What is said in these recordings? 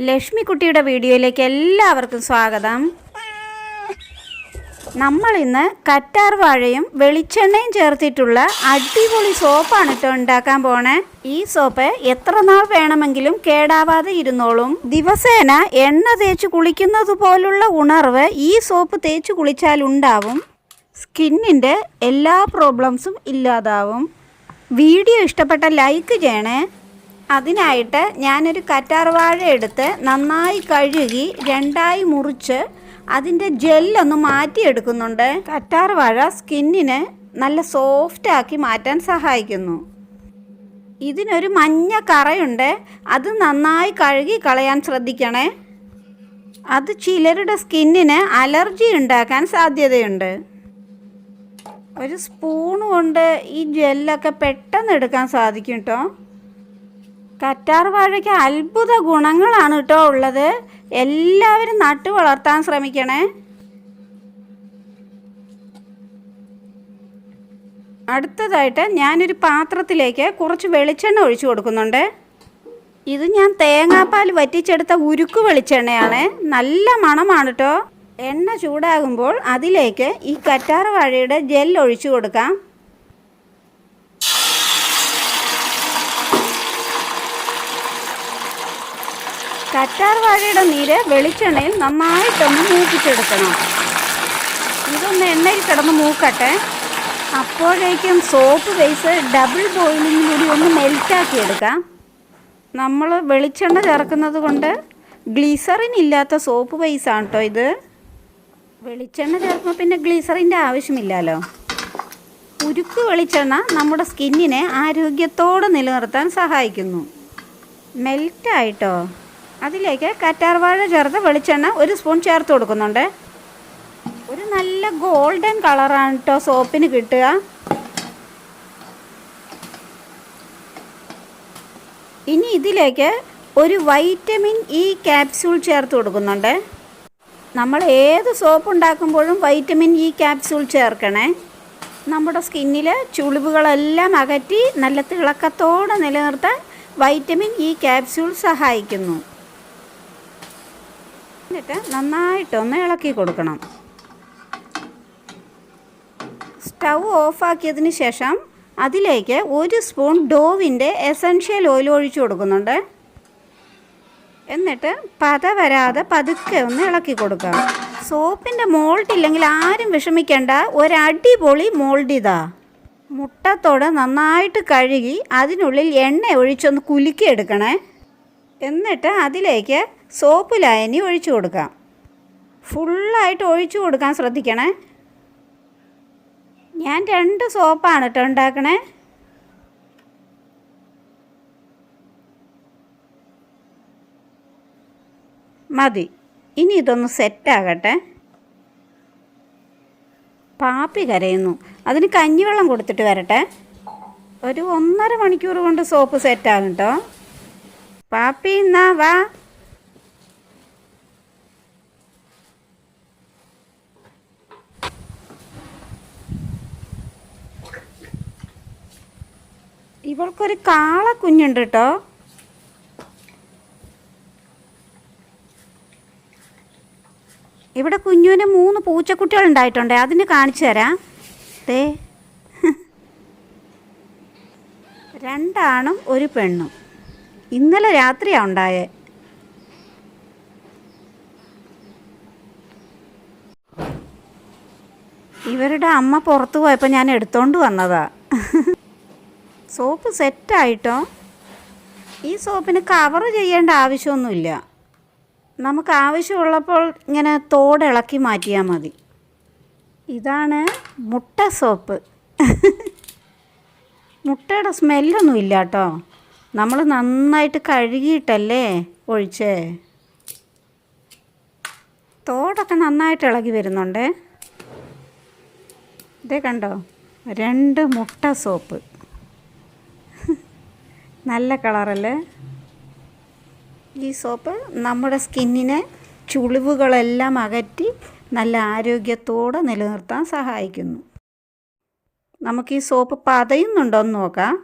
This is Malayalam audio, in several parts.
ലക്ഷ്മിക്കുട്ടിയുടെ വീഡിയോയിലേക്ക് എല്ലാവർക്കും സ്വാഗതം. നമ്മൾ ഇന്ന് കറ്റാർ വാഴയും വെളിച്ചെണ്ണയും ചേർത്തിട്ടുള്ള അടിപൊളി സോപ്പാണ് കേട്ടോ ഉണ്ടാക്കാൻ പോണേ. ഈ സോപ്പ് എത്ര നാൾ വേണമെങ്കിലും കേടാവാതെ ഇരുന്നോളും. ദിവസേന എണ്ണ തേച്ച് കുളിക്കുന്നത് പോലുള്ള ഉണർവ് ഈ സോപ്പ് തേച്ച് കുളിച്ചാൽ ഉണ്ടാവും. സ്കിന്നിൻ്റെ എല്ലാ പ്രോബ്ലംസും ഇല്ലാതാവും. വീഡിയോ ഇഷ്ടപ്പെട്ട ലൈക്ക് ചെയ്യണേ. അതിനായിട്ട് ഞാനൊരു കറ്റാർ വാഴ എടുത്ത് നന്നായി കഴുകി രണ്ടായി മുറിച്ച് അതിൻ്റെ ജെല്ലൊന്ന് മാറ്റിയെടുക്കുന്നുണ്ട്. കറ്റാർ വാഴ സ്കിന്നിനെ നല്ല സോഫ്റ്റാക്കി മാറ്റാൻ സഹായിക്കുന്നു. ഇതിനൊരു മഞ്ഞ കറയുണ്ട്, അത് നന്നായി കഴുകി കളയാൻ ശ്രദ്ധിക്കണേ. അത് ചിലരുടെ സ്കിന്നിന് അലർജി ഉണ്ടാക്കാൻ സാധ്യതയുണ്ട്. ഒരു സ്പൂൺ കൊണ്ട് ഈ ജെല്ലൊക്കെ പെട്ടെന്ന് എടുക്കാൻ സാധിക്കും കേട്ടോ. കറ്റാർ വാഴയ്ക്ക് അത്ഭുത ഗുണങ്ങളാണ് കേട്ടോ ഉള്ളത്. എല്ലാവരും നട്ടു വളർത്താൻ ശ്രമിക്കണേ. അടുത്തതായിട്ട് ഞാനൊരു പാത്രത്തിലേക്ക് കുറച്ച് വെളിച്ചെണ്ണ ഒഴിച്ചു കൊടുക്കുന്നുണ്ട്. ഇത് ഞാൻ തേങ്ങാപ്പാൽ വറ്റിച്ചെടുത്ത ഉരുക്ക് വെളിച്ചെണ്ണയാണ്. നല്ല മണമാണ് കേട്ടോ. എണ്ണ ചൂടാകുമ്പോൾ അതിലേക്ക് ഈ കറ്റാർ വാഴയുടെ ജെൽ ഒഴിച്ചു കൊടുക്കാം. കറ്റാർ വാഴയുടെ നീര് വെളിച്ചെണ്ണയിൽ നന്നായിട്ടൊന്ന് മൂപ്പിച്ചെടുക്കണം. ഇതൊന്ന് എണ്ണയിൽ കിടന്ന് മൂക്കട്ടെ. അപ്പോഴേക്കും സോപ്പ് ബേസ് ഡബിൾ ബോയിലിങ്ങിലൂടെ ഒന്ന് മെൽറ്റാക്കി എടുക്കാം. നമ്മൾ വെളിച്ചെണ്ണ ചേർക്കുന്നത് കൊണ്ട് ഗ്ലിസറിൻ ഇല്ലാത്ത സോപ്പ് ബേസാണ് കേട്ടോ ഇത്. വെളിച്ചെണ്ണ ചേർക്കുമ്പോൾ പിന്നെ ഗ്ലിസറിൻ്റെ ആവശ്യമില്ലല്ലോ. ഉരുക്ക് വെളിച്ചെണ്ണ നമ്മുടെ സ്കിന്നിനെ ആരോഗ്യത്തോടെ നിലനിർത്താൻ സഹായിക്കുന്നു. മെൽറ്റായിട്ടോ. അതിലേക്ക് കറ്റാർ വാഴ ചേർത്ത വെളിച്ചെണ്ണ ഒരു സ്പൂൺ ചേർത്ത് കൊടുക്കുന്നുണ്ട്. ഒരു നല്ല ഗോൾഡൻ കളറാണ് കേട്ടോ സോപ്പിന് കിട്ടുക. ഇനി ഇതിലേക്ക് ഒരു വൈറ്റമിൻ ഇ ക്യാപ്സ്യൂൾ ചേർത്ത് കൊടുക്കുന്നുണ്ട്. നമ്മൾ ഏത് സോപ്പ് ഉണ്ടാക്കുമ്പോഴും വൈറ്റമിൻ ഇ ക്യാപ്സ്യൂൾ ചേർക്കണേ. നമ്മുടെ സ്കിന്നിൽ ചുളിവുകളെല്ലാം അകറ്റി നല്ല തിളക്കത്തോടെ നിലനിർത്താൻ വൈറ്റമിൻ ഇ ക്യാപ്സ്യൂൾ സഹായിക്കുന്നു. എന്നിട്ട് നന്നായിട്ടൊന്ന് ഇളക്കി കൊടുക്കണം. സ്റ്റൗ ഓഫാക്കിയതിന് ശേഷം അതിലേക്ക് ഒരു സ്പൂൺ ഡോവിൻ്റെ എസൻഷ്യൽ ഓയിൽ ഒഴിച്ചു കൊടുക്കുന്നുണ്ട്. എന്നിട്ട് പത വരാതെ പതുക്കെ ഒന്ന് ഇളക്കി കൊടുക്കാം. സോപ്പിൻ്റെ മോൾഡ് ഇല്ലെങ്കിൽ ആരും വിഷമിക്കേണ്ട. ഒരടിപൊളി മോൾഡ് ഇതാ. മുട്ടത്തോടെ നന്നായിട്ട് കഴുകി അതിനുള്ളിൽ എണ്ണ ഒഴിച്ചൊന്ന് കുലുക്കിയെടുക്കണേ. എന്നിട്ട് അതിലേക്ക് സോപ്പ് ലായനി ഒഴിച്ചു കൊടുക്കാം. ഫുള്ളായിട്ട് ഒഴിച്ചു കൊടുക്കാൻ ശ്രദ്ധിക്കണേ. ഞാൻ 2 സോപ്പാണ് കേട്ടോ ഉണ്ടാക്കണേ. മതി. ഇനി ഇതൊന്ന് സെറ്റാകട്ടെ. പാപ്പി കരയുന്നു. അതിന് കഞ്ഞിവെള്ളം കൊടുത്തിട്ട് വരട്ടെ. ഒരു 1.5 മണിക്കൂർ കൊണ്ട് സോപ്പ് സെറ്റാകും കേട്ടോ. പാപ്പി എന്നാ വാ. ഇവൾക്കൊരു കാള കുഞ്ഞുണ്ട് കേട്ടോ. ഇവിടെ കുഞ്ഞുവിന് 3 പൂച്ചക്കുട്ടികൾ ഉണ്ടായിട്ടുണ്ട്. അതിന് കാണിച്ചു തരാം. ദേ 2 ആണും 1 പെണ്ണും. ഇന്നലെ രാത്രിയാണ് ഉണ്ടായേ. ഇവരുടെ അമ്മ പുറത്തു പോയപ്പോൾ ഞാൻ എടുത്തോണ്ട് വന്നതാ. സോപ്പ് സെറ്റായിട്ടോ. ഈ സോപ്പിന് കവർ ചെയ്യേണ്ട ആവശ്യമൊന്നുമില്ല. നമുക്ക് ആവശ്യമുള്ളപ്പോൾ ഇങ്ങനെ തോടിളക്കി മാറ്റിയാൽ മതി. ഇതാണ് മുട്ട സോപ്പ്. മുട്ടയുടെ സ്മെല്ലൊന്നും ഇല്ല കേട്ടോ. നമ്മൾ നന്നായിട്ട് കഴുകിയിട്ടല്ലേ ഒഴിച്ചേ. തോടൊക്കെ നന്നായിട്ട് ഇളകി വരുന്നുണ്ട്. ഇതേ കണ്ടോ, 2 മുട്ട സോപ്പ്. നല്ല കളറല്ലേ. ഈ സോപ്പ് നമ്മുടെ സ്കിന്നിനെ ചുളിവുകളെല്ലാം അകറ്റി നല്ല ആരോഗ്യത്തോടെ നിലനിർത്താൻ സഹായിക്കുന്നു. നമുക്ക് ഈ സോപ്പ് പതയുന്നുണ്ടോ എന്ന് നോക്കാം.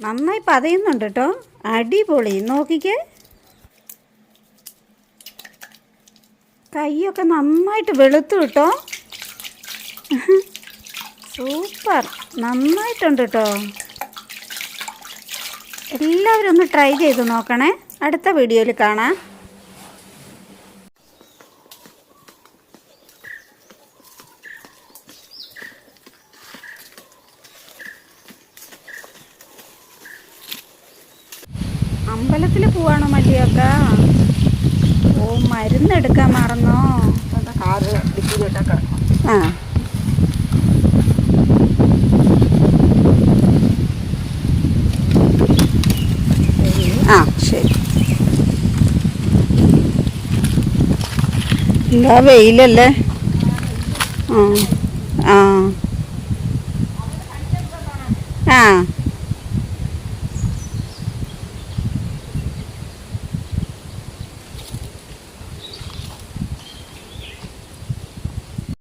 നന്നായി പതയുന്നുണ്ട് കേട്ടോ. അടിപൊളി. നോക്കിക്കേ, കൈയൊക്കെ നന്നായിട്ട് വെളുത്തു കേട്ടോ. സൂപ്പർ, നന്നായിട്ടുണ്ട് കേട്ടോ. എല്ലാവരും ഒന്ന് ട്രൈ ചെയ്ത് നോക്കണേ. അടുത്ത വീഡിയോയിൽ കാണാം. അമ്പലത്തിൽ പോവാണോ മല്ലിയൊക്ക? ഓ, മരുന്നെടുക്കാൻ മറന്നോ? ആ, ആ ശരി. എന്താ വെയിലല്ലേ? ആ ആ ആ